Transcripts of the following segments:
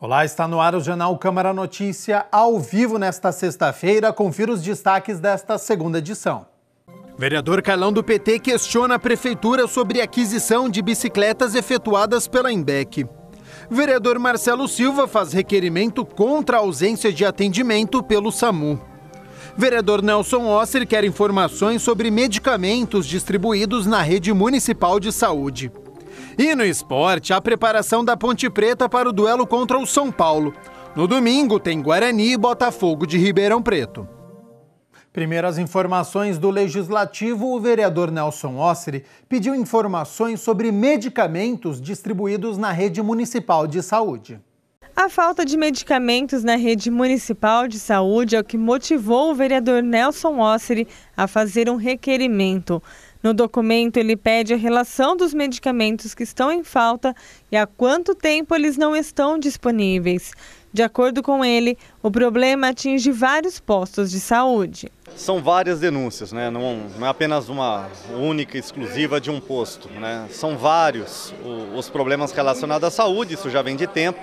Olá, está no ar o Jornal Câmara Notícia, ao vivo nesta sexta-feira. Confira os destaques desta segunda edição. Vereador Carlão do PT questiona a Prefeitura sobre aquisição de bicicletas efetuadas pela Indec. Vereador Marcelo Silva faz requerimento contra a ausência de atendimento pelo SAMU. Vereador Nelson Osser quer informações sobre medicamentos distribuídos na rede municipal de saúde. E no esporte, a preparação da Ponte Preta para o duelo contra o São Paulo. No domingo tem Guarani e Botafogo de Ribeirão Preto. Primeiras informações do Legislativo, o vereador Nelson Osser pediu informações sobre medicamentos distribuídos na rede municipal de saúde. A falta de medicamentos na rede municipal de saúde é o que motivou o vereador Nelson Osser a fazer um requerimento. No documento, ele pede a relação dos medicamentos que estão em falta e há quanto tempo eles não estão disponíveis. De acordo com ele, o problema atinge vários postos de saúde. São várias denúncias, né? Não é apenas uma única, exclusiva de um posto, né? São vários os problemas relacionados à saúde, isso já vem de tempo.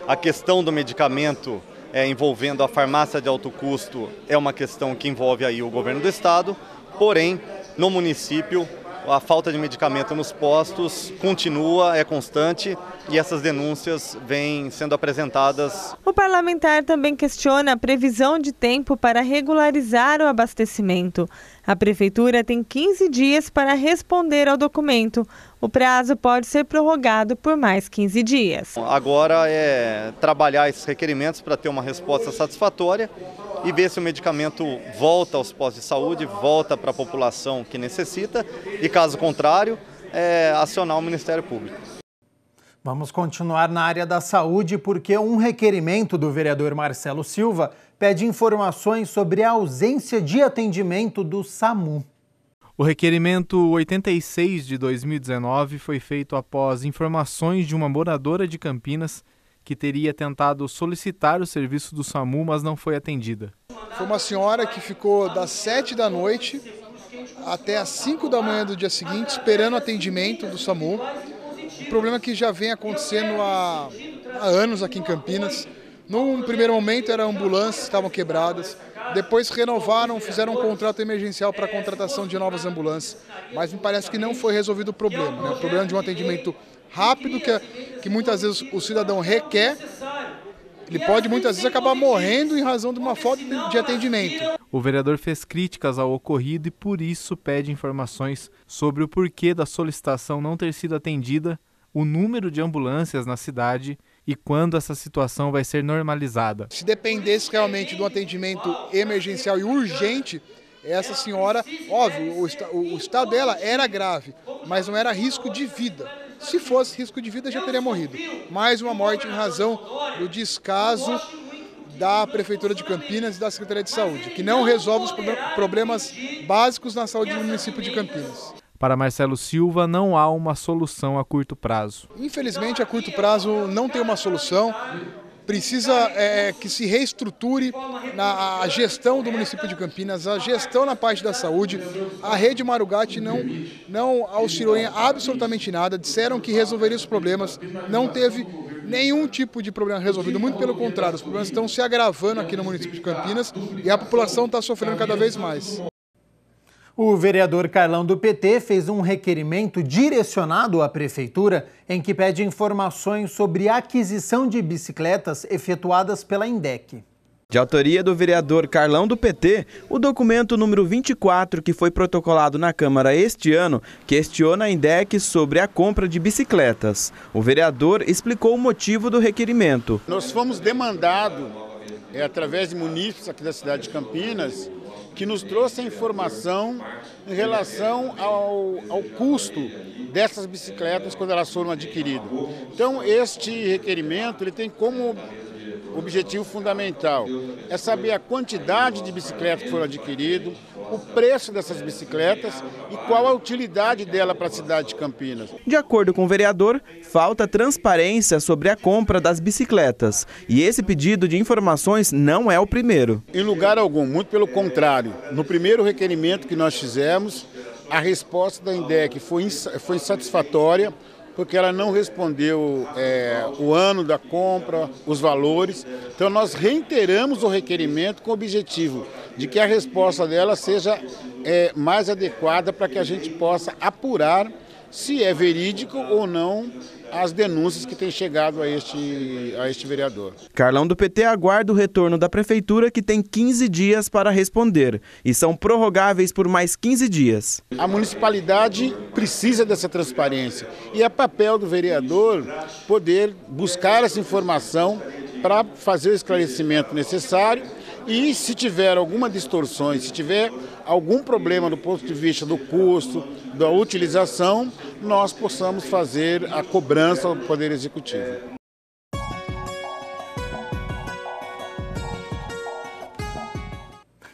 A questão do medicamento envolvendo a farmácia de alto custo é uma questão que envolve aí o governo do estado, porém, no município, a falta de medicamento nos postos continua, é constante e essas denúncias vêm sendo apresentadas. O parlamentar também questiona a previsão de tempo para regularizar o abastecimento. A Prefeitura tem 15 dias para responder ao documento. O prazo pode ser prorrogado por mais 15 dias. Agora é trabalhar esses requerimentos para ter uma resposta satisfatória e ver se o medicamento volta aos postos de saúde, volta para a população que necessita e, caso contrário, acionar o Ministério Público. Vamos continuar na área da saúde porque um requerimento do vereador Marcelo Silva pede informações sobre a ausência de atendimento do SAMU. O requerimento 86 de 2019 foi feito após informações de uma moradora de Campinas que teria tentado solicitar o serviço do SAMU, mas não foi atendida. Foi uma senhora que ficou das 7 da noite até as 5 da manhã do dia seguinte esperando atendimento do SAMU. O problema é que já vem acontecendo há anos aqui em Campinas. Num primeiro momento eram ambulâncias que estavam quebradas, depois renovaram, fizeram um contrato emergencial para a contratação de novas ambulâncias, mas me parece que não foi resolvido o problema, né? O problema de um atendimento rápido que muitas vezes o cidadão requer, ele pode muitas vezes acabar morrendo em razão de uma falta de atendimento. O vereador fez críticas ao ocorrido e por isso pede informações sobre o porquê da solicitação não ter sido atendida, o número de ambulâncias na cidade e quando essa situação vai ser normalizada. Se dependesse realmente do atendimento emergencial e urgente, essa senhora, óbvio, o estado dela era grave, mas não era risco de vida. Se fosse risco de vida, já teria morrido. Mais uma morte em razão do descaso da Prefeitura de Campinas e da Secretaria de Saúde, que não resolve os problemas básicos na saúde do município de Campinas. Para Marcelo Silva, não há uma solução a curto prazo. Infelizmente, a curto prazo não tem uma solução. Precisa que se reestruture a gestão do município de Campinas, a gestão na parte da saúde. A rede Marugatti não auxiliou em absolutamente nada, disseram que resolveria os problemas, não teve nenhum tipo de problema resolvido, muito pelo contrário, os problemas estão se agravando aqui no município de Campinas e a população está sofrendo cada vez mais. O vereador Carlão do PT fez um requerimento direcionado à Prefeitura em que pede informações sobre a aquisição de bicicletas efetuadas pela Indec. De autoria do vereador Carlão do PT, o documento número 24, que foi protocolado na Câmara este ano, questiona a Indec sobre a compra de bicicletas. O vereador explicou o motivo do requerimento. Nós fomos demandados, através de munícipes aqui da cidade de Campinas, que nos trouxe a informação em relação ao custo dessas bicicletas quando elas foram adquiridas. Então, este requerimento ele tem como objetivo fundamental é saber a quantidade de bicicletas que foram adquiridas, o preço dessas bicicletas e qual a utilidade dela para a cidade de Campinas. De acordo com o vereador, falta transparência sobre a compra das bicicletas. E esse pedido de informações não é o primeiro. Em lugar algum, muito pelo contrário. No primeiro requerimento que nós fizemos, a resposta da Indec foi insatisfatória. porque ela não respondeu o ano da compra, os valores. Então nós reiteramos o requerimento com o objetivo de que a resposta dela seja mais adequada para que a gente possa apurar se é verídico ou não as denúncias que têm chegado a este vereador. Carlão do PT aguarda o retorno da Prefeitura, que tem 15 dias para responder, e são prorrogáveis por mais 15 dias. A municipalidade precisa dessa transparência e é papel do vereador poder buscar essa informação para fazer o esclarecimento necessário. E se tiver alguma distorção, se tiver algum problema do ponto de vista do custo, da utilização, nós possamos fazer a cobrança ao Poder Executivo.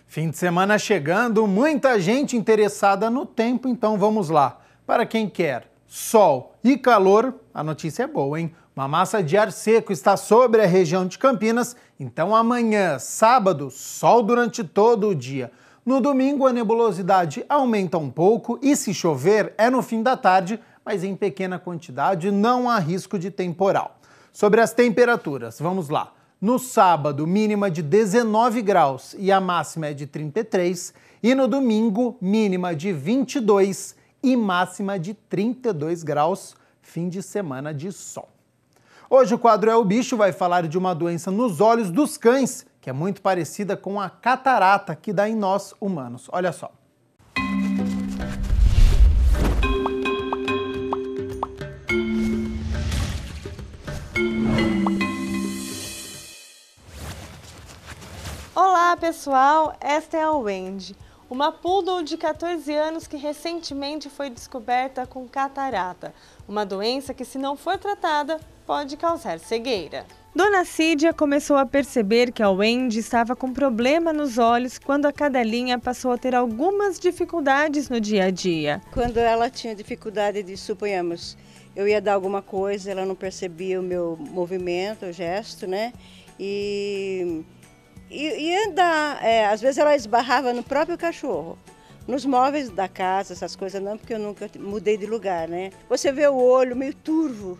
Fim de semana chegando, muita gente interessada no tempo, então vamos lá. Para quem quer sol e calor, a notícia é boa, hein? Uma massa de ar seco está sobre a região de Campinas, então amanhã, sábado, sol durante todo o dia. No domingo, a nebulosidade aumenta um pouco e se chover é no fim da tarde, mas em pequena quantidade, não há risco de temporal. Sobre as temperaturas, vamos lá. No sábado, mínima de 19 graus e a máxima é de 33, e no domingo, mínima de 22 e máxima de 32 graus, fim de semana de sol. Hoje o quadro É o Bicho vai falar de uma doença nos olhos dos cães, que é muito parecida com a catarata que dá em nós humanos. Olha só. Olá pessoal, esta é a Wendy, uma poodle de 14 anos que recentemente foi descoberta com catarata, uma doença que, se não for tratada, pode causar cegueira. Dona Cídia começou a perceber que a Wendy estava com problema nos olhos quando a cadelinha passou a ter algumas dificuldades no dia a dia. Quando ela tinha dificuldade de, suponhamos, eu ia dar alguma coisa, ela não percebia o meu movimento, o gesto, né? E andar, às vezes ela esbarrava no próprio cachorro, nos móveis da casa, essas coisas não, porque eu nunca mudei de lugar, né? Você vê o olho meio turvo,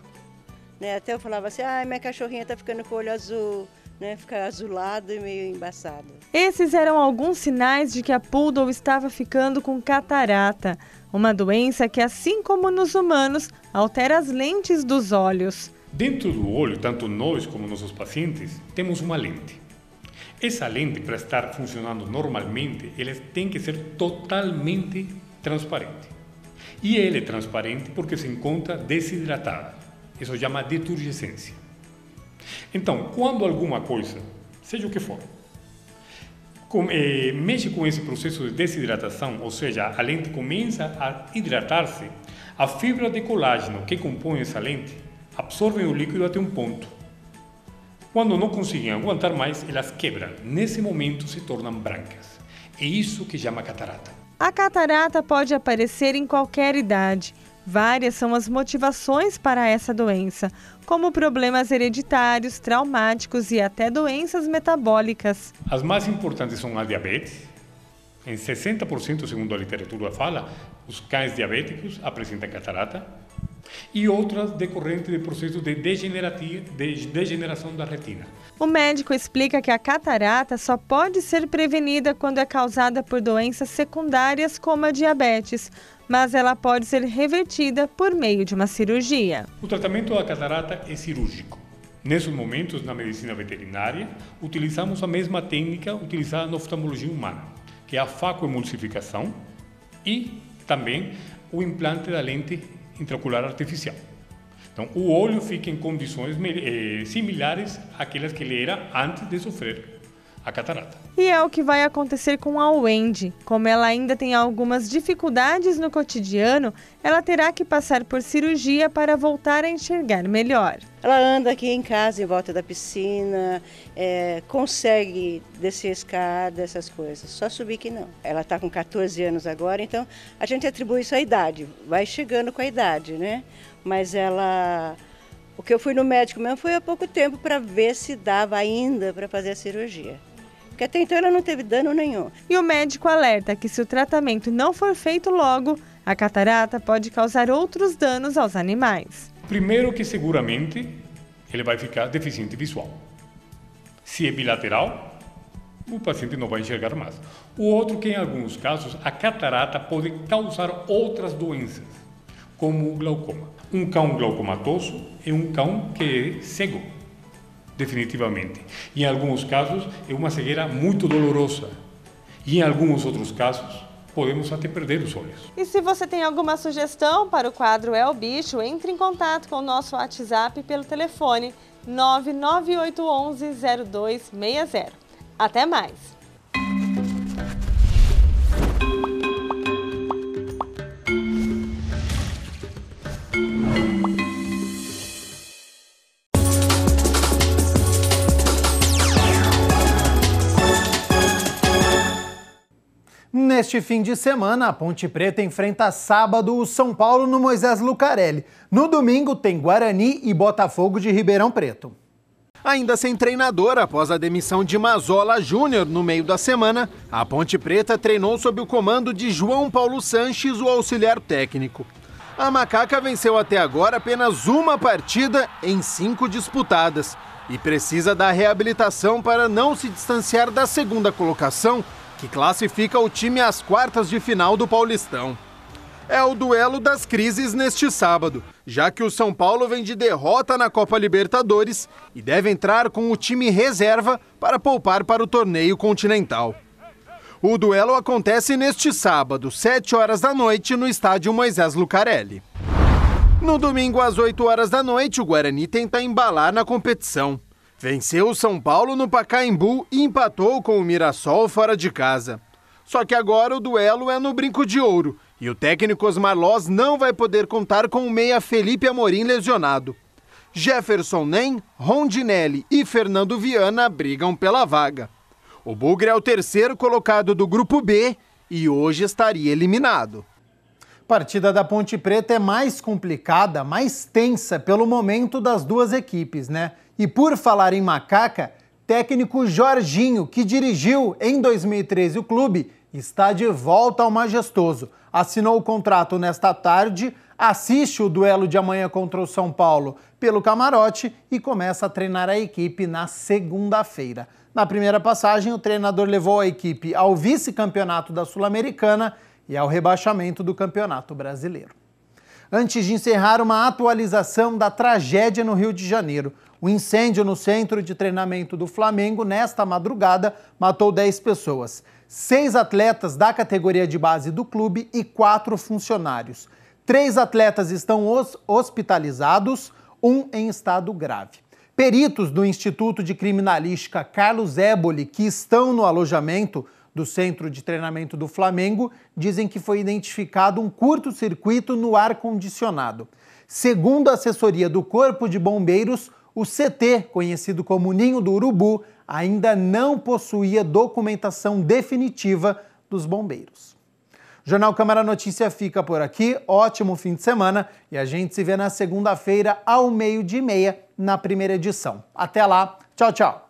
né? Até eu falava assim, minha cachorrinha tá ficando com o olho azul, né? Fica azulado e meio embaçado. Esses eram alguns sinais de que a poodle estava ficando com catarata, uma doença que, assim como nos humanos, altera as lentes dos olhos. Dentro do olho, tanto nós como nossos pacientes, temos uma lente. Essa lente, para estar funcionando normalmente, ela tem que ser totalmente transparente. E ela é transparente porque se encontra desidratada. Isso chama deturgescência. Então, quando alguma coisa, seja o que for, mexe com esse processo de desidratação, ou seja, a lente começa a hidratar-se, a fibra de colágeno que compõe essa lente absorvem o líquido até um ponto. Quando não conseguem aguentar mais, elas quebram. Nesse momento se tornam brancas. É isso que chama catarata. A catarata pode aparecer em qualquer idade. Várias são as motivações para essa doença, como problemas hereditários, traumáticos e até doenças metabólicas. As mais importantes são a diabetes. Em 60%, segundo a literatura fala, os cães diabéticos apresentam catarata. E outras decorrentes de processo de degeneração da retina. O médico explica que a catarata só pode ser prevenida quando é causada por doenças secundárias como a diabetes, mas ela pode ser revertida por meio de uma cirurgia. O tratamento da catarata é cirúrgico. Nesses momentos, na medicina veterinária, utilizamos a mesma técnica utilizada na oftalmologia humana, que é a facoemulsificação e também o implante da lente intraocular artificial. Então, o olho fica em condições similares àquelas que ele era antes de sofrer a catarata. E é o que vai acontecer com a Wendy. Como ela ainda tem algumas dificuldades no cotidiano, ela terá que passar por cirurgia para voltar a enxergar melhor. Ela anda aqui em casa, em volta da piscina, consegue descer a escada, essas coisas. Só subir que não. Ela está com 14 anos agora, então a gente atribui isso à idade. Vai chegando com a idade, né? Mas ela... O que eu fui no médico mesmo foi há pouco tempo para ver se dava ainda para fazer a cirurgia. Porque até então ela não teve dano nenhum. E o médico alerta que, se o tratamento não for feito logo, a catarata pode causar outros danos aos animais. Primeiro que seguramente ele vai ficar deficiente visual. Se é bilateral, o paciente não vai enxergar mais. O outro que em alguns casos a catarata pode causar outras doenças, como o glaucoma. Um cão glaucomatoso é um cão que é cego, definitivamente. E em alguns casos é uma cegueira muito dolorosa. E em alguns outros casos podemos até perder os olhos. E se você tem alguma sugestão para o quadro É o Bicho, entre em contato com o nosso WhatsApp pelo telefone 99811-0260. Até mais! Neste fim de semana, a Ponte Preta enfrenta sábado o São Paulo no Moisés Lucarelli. No domingo tem Guarani e Botafogo de Ribeirão Preto. Ainda sem treinador após a demissão de Mazola Júnior no meio da semana, a Ponte Preta treinou sob o comando de João Paulo Sanches, o auxiliar técnico. A Macaca venceu até agora apenas uma partida em 5 disputadas e precisa da reabilitação para não se distanciar da segunda colocação, que classifica o time às quartas de final do Paulistão. É o duelo das crises neste sábado, já que o São Paulo vem de derrota na Copa Libertadores e deve entrar com o time reserva para poupar para o torneio continental. O duelo acontece neste sábado, 7 horas da noite, no estádio Moisés Lucarelli. No domingo, às 8 horas da noite, o Guarani tenta embalar na competição. Venceu o São Paulo no Pacaembu e empatou com o Mirassol fora de casa. Só que agora o duelo é no Brinco de Ouro e o técnico Osmar Loz não vai poder contar com o meia Felipe Amorim lesionado. Jefferson Nem, Rondinelli e Fernando Viana brigam pela vaga. O Bugre é o terceiro colocado do Grupo B e hoje estaria eliminado. A partida da Ponte Preta é mais complicada, mais tensa pelo momento das duas equipes, né? E por falar em Macaca, técnico Jorginho, que dirigiu em 2013 o clube, está de volta ao Majestoso. Assinou o contrato nesta tarde, assiste o duelo de amanhã contra o São Paulo pelo camarote e começa a treinar a equipe na segunda-feira. Na primeira passagem, o treinador levou a equipe ao vice-campeonato da Sul-Americana e ao rebaixamento do Campeonato Brasileiro. Antes de encerrar, uma atualização da tragédia no Rio de Janeiro. O incêndio no centro de treinamento do Flamengo, nesta madrugada, matou 10 pessoas. 6 atletas da categoria de base do clube e 4 funcionários. 3 atletas estão hospitalizados, 1 em estado grave. Peritos do Instituto de Criminalística Carlos Éboli, que estão no alojamento do centro de treinamento do Flamengo, dizem que foi identificado um curto-circuito no ar-condicionado. Segundo a assessoria do Corpo de Bombeiros, o CT, conhecido como Ninho do Urubu, ainda não possuía documentação definitiva dos bombeiros. O Jornal Câmara Notícia fica por aqui, ótimo fim de semana e a gente se vê na segunda-feira ao 12:30 na primeira edição. Até lá, tchau, tchau!